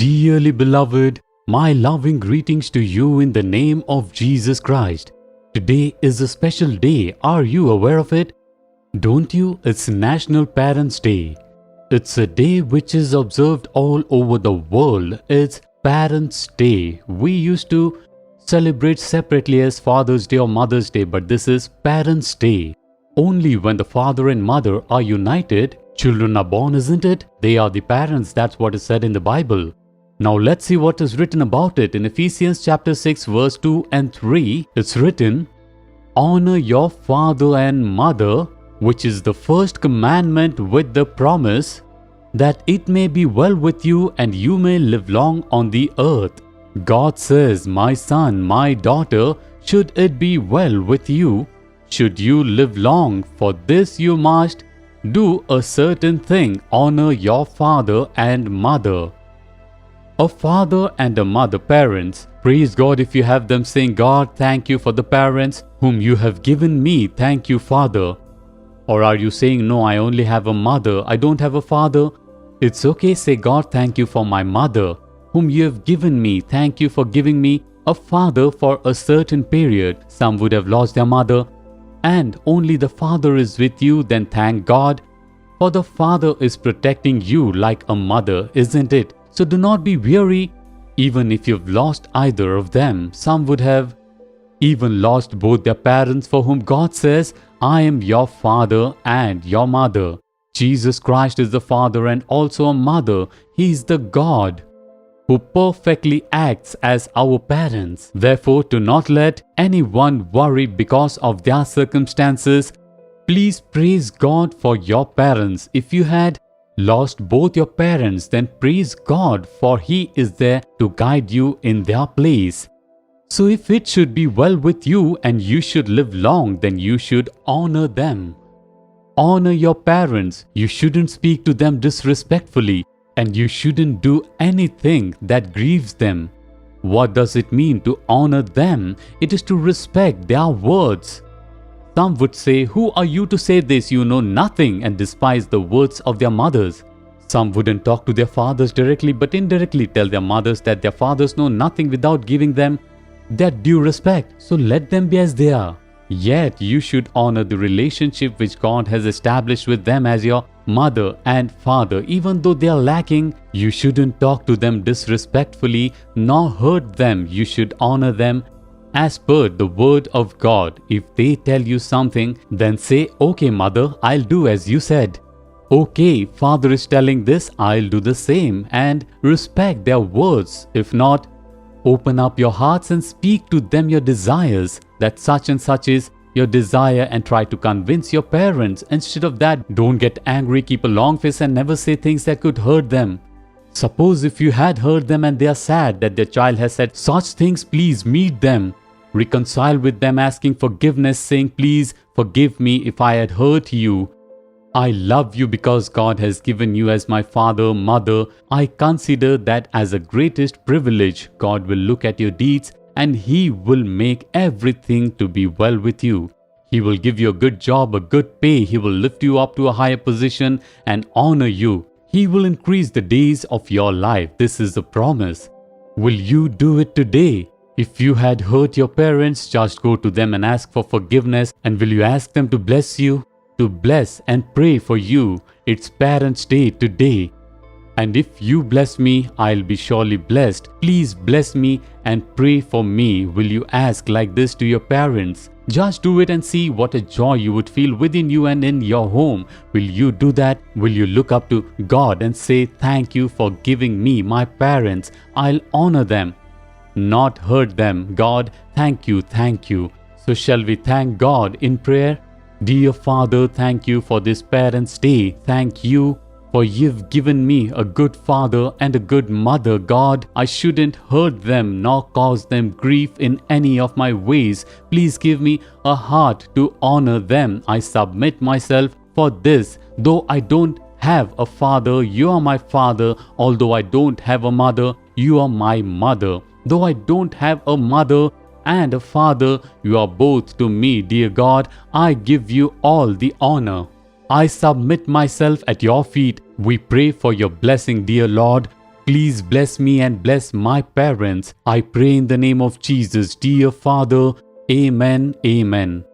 Dearly beloved, my loving greetings to you in the name of Jesus Christ. Today is a special day. Are you aware of it? Don't you? It's National Parents' Day. It's a day which is observed all over the world. It's Parents' Day. We used to celebrate separately as Father's Day or Mother's Day, but this is Parents' Day. Only when the father and mother are united, children are born, isn't it? They are the parents, that's what is said in the Bible. Now let's see what is written about it. In Ephesians chapter 6 verse 2 and 3, it's written, "Honor your father and mother, which is the first commandment with the promise, that it may be well with you and you may live long on the earth." God says, my son, my daughter, should it be well with you, should you live long, for this you must do a certain thing, honor your father and mother. A father and a mother, parents, praise God if you have them saying, "God, thank you for the parents whom you have given me, thank you, Father." Or are you saying, "No, I only have a mother, I don't have a father"? It's okay, say, "God, thank you for my mother whom you have given me, thank you for giving me a father for a certain period." Some would have lost their mother, and only the father is with you, then thank God, for the father is protecting you like a mother, isn't it? So do not be weary, even if you've lost either of them. Some would have even lost both their parents, for whom God says, "I am your father and your mother." Jesus Christ is the father and also a mother. He is the God who perfectly acts as our parents. Therefore, do not let anyone worry because of their circumstances. Please praise God for your parents. If you had lost both your parents, then praise God, for He is there to guide you in their place. So if it should be well with you and you should live long, then you should honor them. Honor your parents. You shouldn't speak to them disrespectfully, and you shouldn't do anything that grieves them. What does it mean to honor them? It is to respect their words. Some would say, "Who are you to say this? You know nothing," and despise the words of their mothers. Some wouldn't talk to their fathers directly, but indirectly tell their mothers that their fathers know nothing without giving them their due respect. So let them be as they are. Yet you should honor the relationship which God has established with them as your mother and father. Even though they are lacking, you shouldn't talk to them disrespectfully nor hurt them. You should honor them as per the word of God. If they tell you something, then say, "Okay, mother, I'll do as you said." "Okay, father is telling this, I'll do the same," and respect their words. If not, open up your hearts and speak to them your desires, that such and such is your desire, and try to convince your parents. Instead of that, don't get angry, keep a long face and never say things that could hurt them. Suppose if you had hurt them and they are sad that their child has said such things, please meet them. Reconcile with them, asking forgiveness, saying, "Please forgive me if I had hurt you. I love you because God has given you as my father, mother. I consider that as a greatest privilege. God will look at your deeds and He will make everything to be well with you. He will give you a good job, a good pay. He will lift you up to a higher position and honor you. He will increase the days of your life." This is the promise. Will you do it today? If you had hurt your parents, just go to them and ask for forgiveness. And will you ask them to bless you? To bless and pray for you. It's Parents' Day today. And if you bless me, I'll be surely blessed. Please bless me and pray for me. Will you ask like this to your parents? Just do it and see what a joy you would feel within you and in your home. Will you do that? Will you look up to God and say, "Thank you for giving me my parents. I'll honor them, not hurt them. God, thank you, thank you." So shall we thank God in prayer? Dear Father, thank you for this Parents' Day. Thank you for you've given me a good father and a good mother. God, I shouldn't hurt them nor cause them grief in any of my ways. Please give me a heart to honor them. I submit myself for this. Though I don't have a father, you are my father. Although I don't have a mother, you are my mother. Though I don't have a mother and a father, you are both to me, dear God. I give you all the honor. I submit myself at your feet. We pray for your blessing, dear Lord. Please bless me and bless my parents. I pray in the name of Jesus, dear Father. Amen. Amen.